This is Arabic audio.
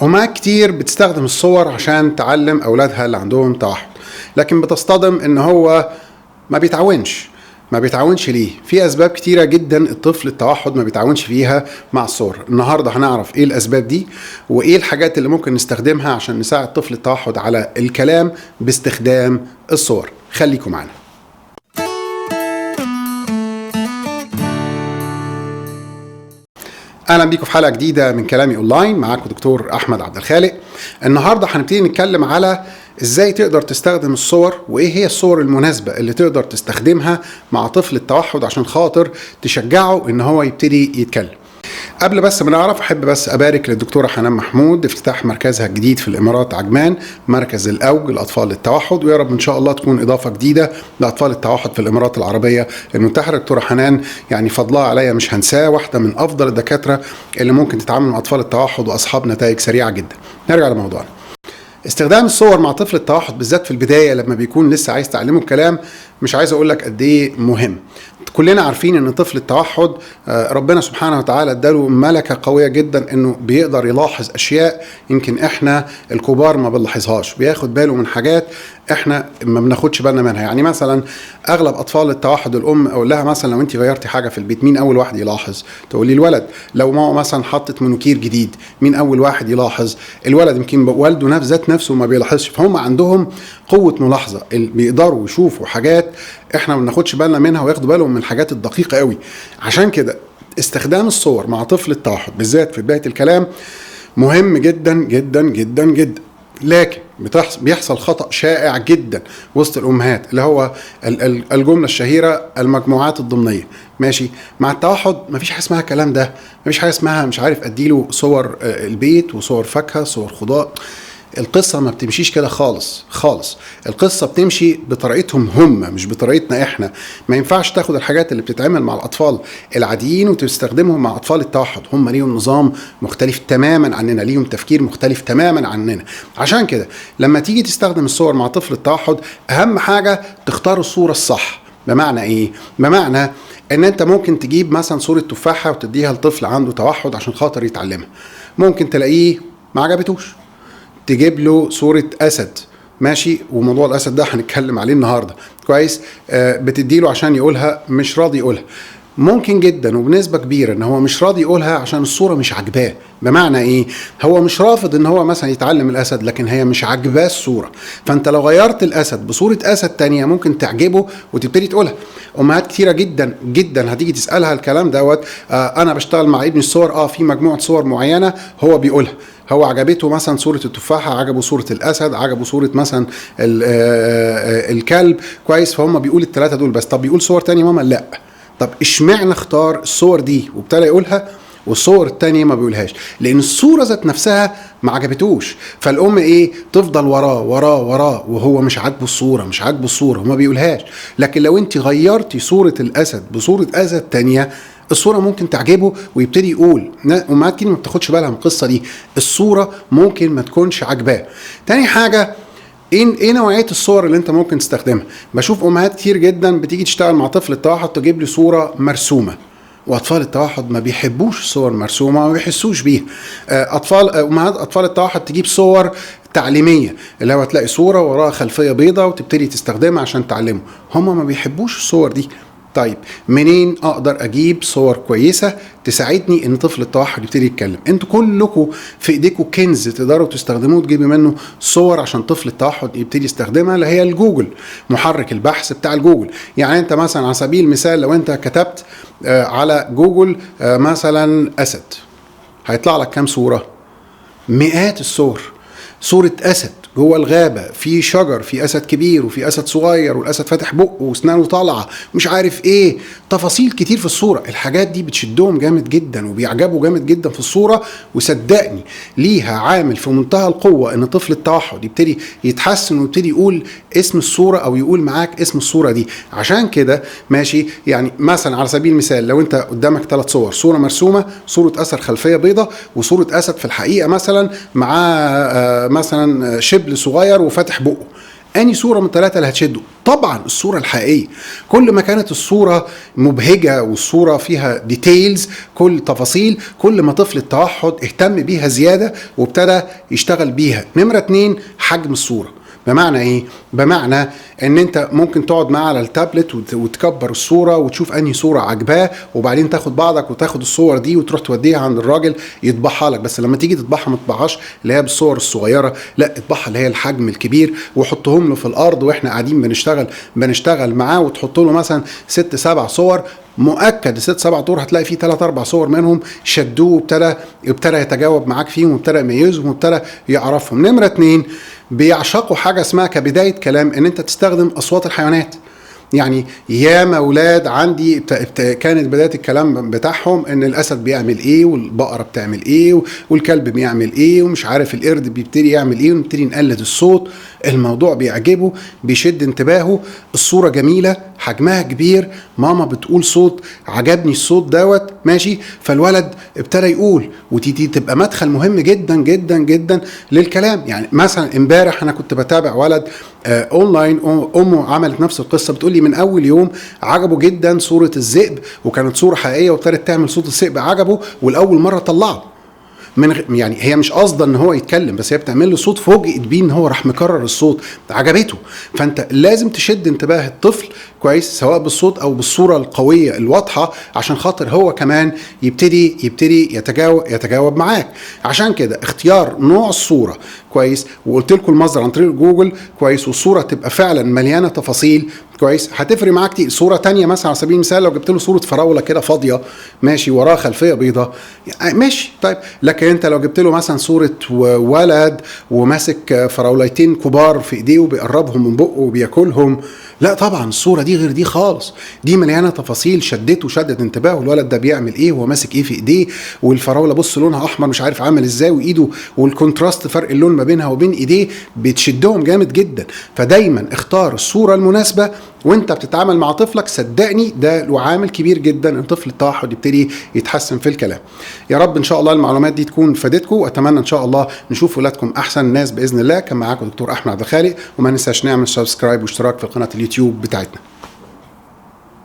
أمهات كتير بتستخدم الصور عشان تعلم أولادها اللي عندهم توحد، لكن بتصطدم إن هو ما بيتعاونش ليه؟ في أسباب كتيرة جدا الطفل التوحد ما بيتعاونش فيها مع الصور. النهاردة هنعرف إيه الأسباب دي وإيه الحاجات اللي ممكن نستخدمها عشان نساعد طفل التوحد على الكلام باستخدام الصور. خليكم معنا. اهلا بيكم في حلقه جديده من كلامي اونلاين. معاكم دكتور احمد عبد الخالق. النهارده هنبتدي نتكلم على ازاي تقدر تستخدم الصور وايه هي الصور المناسبه اللي تقدر تستخدمها مع طفل التوحد عشان خاطر تشجعه ان هو يبتدي يتكلم. قبل بس ما نعرف، احب بس ابارك للدكتوره حنان محمود افتتاح مركزها الجديد في الامارات عجمان، مركز الاوج لاطفال التوحد، ويا رب ان شاء الله تكون اضافه جديده لاطفال التوحد في الامارات العربيه المتحده. الدكتوره حنان يعني فضلها عليا مش هنساه، واحده من افضل الدكاتره اللي ممكن تتعامل مع اطفال التوحد واصحاب نتائج سريعه جدا. نرجع لموضوعنا. استخدام الصور مع طفل التوحد بالذات في البدايه لما بيكون لسه عايز تعلمه الكلام، مش عايز اقول لك قد ايه مهم. كلنا عارفين ان طفل التوحد ربنا سبحانه وتعالى اداله ملكه قويه جدا انه بيقدر يلاحظ اشياء يمكن احنا الكبار ما بنلاحظهاش، بياخد باله من حاجات احنا ما بناخدش بالنا منها. يعني مثلا اغلب اطفال التوحد الام اقول لها مثلا لو انت غيرتي حاجه في البيت مين اول واحد يلاحظ؟ تقولي الولد. لو ماما مثلا حطت منوكير جديد مين اول واحد يلاحظ؟ الولد. يمكن والده ذات نفسه ما بيلاحظش، فهم عندهم قوه ملاحظه، بيقدروا يشوفوا حاجات احنا ما بناخدش بالنا منها وياخدوا بالهم من الحاجات الدقيقه قوي. عشان كده استخدام الصور مع طفل التوحد بالذات في بدايه الكلام مهم جدا جدا جدا جدا. لكن بيحصل خطأ شائع جدا وسط الأمهات اللي هو الجملة الشهيرة المجموعات الضمنية. ماشي، مع التوحد مفيش حاجة اسمها الكلام ده، مفيش حاجة اسمها مش عارف أديله صور البيت وصور فاكهة صور خضار. القصة ما بتمشيش كده خالص خالص. القصة بتمشي بطريقتهم هم مش بطريقتنا احنا. ما ينفعش تاخد الحاجات اللي بتتعمل مع الأطفال العاديين وتستخدمهم مع أطفال التوحد. هم ليهم نظام مختلف تماما عننا، ليهم تفكير مختلف تماما عننا. عشان كده لما تيجي تستخدم الصور مع طفل التوحد أهم حاجة تختار الصورة الصح. بمعنى ايه؟ بمعنى ان انت ممكن تجيب مثلا صورة تفاحة وتديها لطفل عنده توحد عشان خاطر يتعلمها. ممكن تلاقيه ما عجبتوش، تجيب له صورة أسد. ماشي، وموضوع الأسد ده هنتكلم عليه النهاردة كويس. بتديله عشان يقولها مش راضي يقولها. ممكن جدا وبنسبة كبيرة ان هو مش راضي يقولها عشان الصورة مش عجباه. بمعنى ايه؟ هو مش رافض ان هو مثلا يتعلم الاسد، لكن هي مش عجباه الصورة. فانت لو غيرت الاسد بصورة اسد تانية ممكن تعجبه وتبتدي تقولها. امهات كتيرة جدا جدا هتيجي تسألها الكلام دوت. انا بشتغل مع ابني الصور في مجموعة صور معينة هو بيقولها، هو عجبته مثلا صورة التفاحة، عجبه صورة الأسد، عجبه صورة مثلا الكلب كويس، فهم بيقول الثلاثة دول بس. طب بيقول صور تانية ماما؟ لا. طب اشمعنى اختار الصور دي وابتدى يقولها والصور التانية ما بيقولهاش؟ لأن الصورة ذات نفسها ما عجبتوش. فالأم إيه؟ تفضل وراه وراه وراه وهو مش عاجبه الصورة، مش عاجبه الصورة وما بيقولهاش. لكن لو أنت غيرتي صورة الأسد بصورة أسد تانية الصورة ممكن تعجبه ويبتدي يقول. أمهات كتير ما بتاخدش بالها من القصة دي، الصورة ممكن ما تكونش عجباه. تاني حاجة، ايه نوعيه الصور اللي انت ممكن تستخدمها؟ بشوف امهات كتير جدا بتيجي تشتغل مع طفل التوحد تجيب لي صوره مرسومه، واطفال التوحد ما بيحبوش صور مرسومه وما بيحسوش بيها. امهات اطفال التوحد تجيب صور تعليميه اللي هو تلاقي صوره وراها خلفيه بيضاء وتبتدي تستخدمها عشان تعلمه. هم ما بيحبوش الصور دي. طيب منين اقدر اجيب صور كويسه تساعدني ان طفل التوحد يبتدي يتكلم؟ انتوا كلكم في ايديكم كنز تقدروا تستخدموه تجيبوا منه صور عشان طفل التوحد يبتدي يستخدمها، اللي هي الجوجل، محرك البحث بتاع الجوجل. يعني انت مثلا على سبيل المثال لو انت كتبت على جوجل مثلا اسد، هيطلع لك كام صوره؟ مئات الصور. صورة أسد جوه الغابة، في شجر، في أسد كبير وفي أسد صغير، والأسد فاتح بقه واسنانه طالعة، مش عارف إيه، تفاصيل كتير في الصورة. الحاجات دي بتشدهم جامد جدا وبيعجبوا جامد جدا في الصورة. وصدقني ليها عامل في منتهى القوة إن طفل التوحد يبتدي يتحسن ويبتدي يقول اسم الصورة أو يقول معاك اسم الصورة دي. عشان كده ماشي، يعني مثلا على سبيل المثال لو أنت قدامك 3 صور، صورة مرسومة، صورة أسد خلفية بيضة، وصورة أسد في الحقيقة مثلا مع مثلا شبل صغير وفاتح بقه، اني صوره من الثلاثه اللي هتشده؟ طبعا الصوره الحقيقيه. كل ما كانت الصوره مبهجه والصوره فيها ديتيلز، كل تفاصيل، كل ما طفل التوحد اهتم بيها زياده وابتدى يشتغل بيها. نمره 2، حجم الصوره. بمعنى ايه؟ بمعنى ان انت ممكن تقعد معاه على التابلت وتكبر الصوره وتشوف انهي صوره عجباه، وبعدين تاخد بعضك وتاخد الصور دي وتروح توديها عند الراجل يطبعها لك. بس لما تيجي تطبعها ما تطبعهاش اللي هي بالصور الصغيره، لا اطبعها اللي هي الحجم الكبير، وحطهم له في الارض واحنا قاعدين بنشتغل معاه، وتحط له مثلا 6 7 صور. مؤكد 6 7 صور هتلاقي فيه 3 4 صور منهم شدوه، ابتدى يتجاوب معاك فيهم، وابتدى يميزهم، وابتدى يعرفهم. نمره 2، بيعشقوا حاجه اسمها كبدايه كلام ان انت تستخدم اصوات الحيوانات. يعني يا مولاد عندي كانت بدايه الكلام بتاعهم ان الاسد بيعمل ايه، والبقره بتعمل ايه، والكلب بيعمل ايه، ومش عارف القرد بيبتدي يعمل ايه، ونبتدي نقلد الصوت. الموضوع بيعجبه، بيشد انتباهه، الصوره جميله، حجمها كبير، ماما بتقول صوت عجبني الصوت دوت ماشي، فالولد ابتدى يقول، ودي تبقى مدخل مهم جدا جدا جدا للكلام. يعني مثلا امبارح انا كنت بتابع ولد اونلاين، امه عملت نفس القصه، بتقول لي من اول يوم عجبه جدا صوره الذئب، وكانت صوره حقيقيه، وابتدت تعمل صوت الذئب عجبه، والاول مره طلعه يعني هي مش قصده ان هو يتكلم، بس هي بتعمل له صوت، فوجئت بيه ان هو راح مكرر الصوت، عجبته. فانت لازم تشد انتباه الطفل كويس، سواء بالصوت او بالصوره القويه الواضحه، عشان خاطر هو كمان يبتدي يتجاوب معاك. عشان كده اختيار نوع الصوره كويس، وقلت لكم المصدر عن طريق جوجل كويس، والصوره تبقى فعلا مليانه تفاصيل كويس، هتفرق معاك كتير. صوره تانية مثلا على سبيل المثال، لو جبت له صوره فراوله كده فاضيه ماشي، وراها خلفيه بيضاء ماشي طيب، لكن انت لو جبت له مثلا صوره ولد وماسك فراولتين كبار في ايديه وبيقربهم من بقه وبياكلهم، لا طبعا الصوره دي غير دي خالص. دي مليانه تفاصيل شدت انتباهه، الولد ده بيعمل ايه وهو ماسك ايه في ايديه، والفراوله بص لونها احمر مش عارف عامل ازاي، وايده والكونتراست فرق اللون ما بينها وبين ايديه بتشدهم جامد جدا. فدايما اختار الصوره المناسبه وانت بتتعامل مع طفلك، صدقني ده له عامل كبير جدا ان طفل التوحد يبتدي يتحسن في الكلام. يا رب ان شاء الله المعلومات دي تكون فادتكم، واتمنى ان شاء الله نشوف ولادكم احسن الناس باذن الله. كان معاكم دكتور احمد عبد الخالق، وما ننساش نعمل سبسكرايب واشتراك في قناه اليوتيوب بتاعتنا.